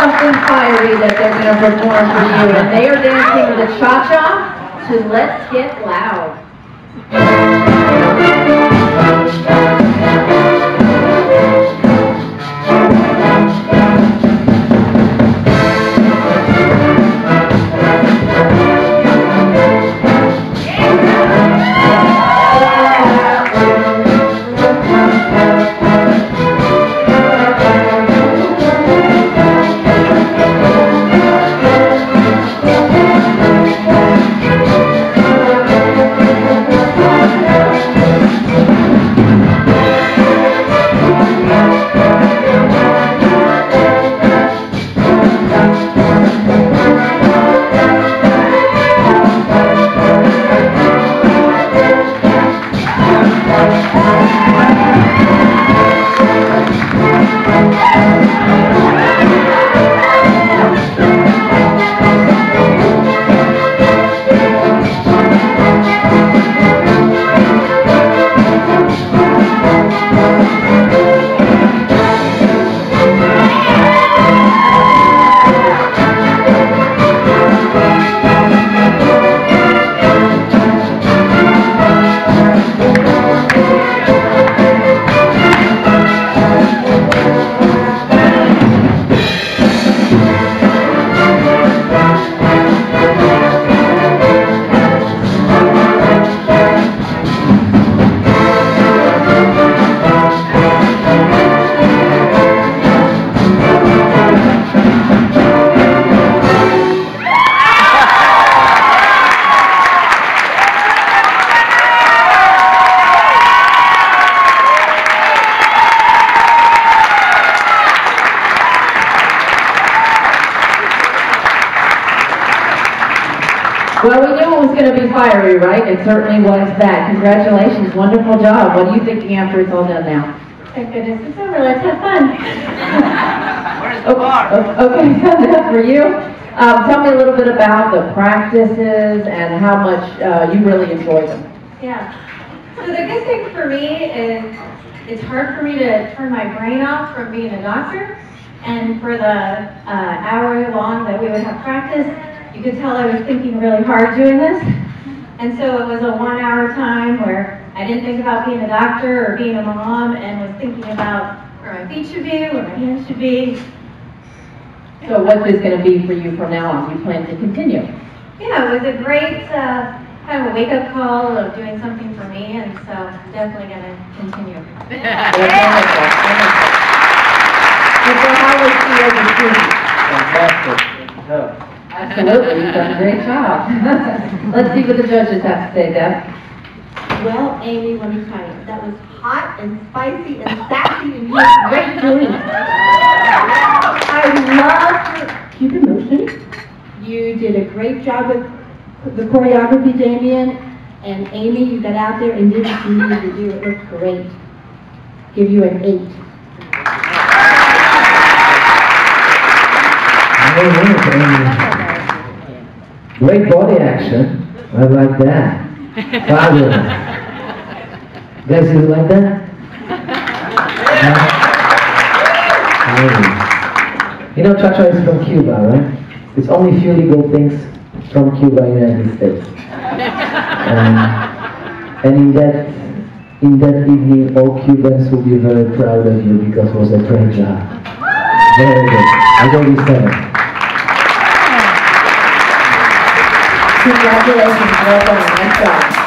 something fiery that they're going to perform for you, and they are dancing the cha-cha to Let's Get Loud. Well, we knew it was going to be fiery, right? It certainly was that. Congratulations. Wonderful job. What are you thinking after it's all done now? Thank goodness it's over. Let's have fun. Where's the bar? Okay, enough for you. Tell me a little bit about the practices and how much you really enjoy them. Yeah. So the good thing for me is it's hard for me to turn my brain off from being a doctor. And for the hour long that we would have practice, you could tell I was thinking really hard doing this. And so it was a 1 hour time where I didn't think about being a doctor or being a mom and was thinking about where my feet should be, where my hands should be. So what's this going to be for you from now on? You plan to continue? Yeah, it was a great kind of a wake-up call of doing something for me, and so I'm definitely going to continue. That's wonderful. And so how was she as a student? Fantastic. Absolutely, you've done a great job. Let's see what the judges have to say, Deb. Well, Amy, let me tell you, that was hot and spicy and sassy, and you did great doing it. I loved your keep motion. You did a great job with the choreography, Damien. And Amy, you got out there and did what you needed to do. It looked great. Give you an 8. Great body action. I like that. Fabulous. Guys, you like that? You know, cha-cha is from Cuba, right? It's only few legal things from Cuba in the United States. And in that evening, all Cubans will be very proud of you because it was a great job. Very good. I gave you 7. Congratulations, well done, nice job.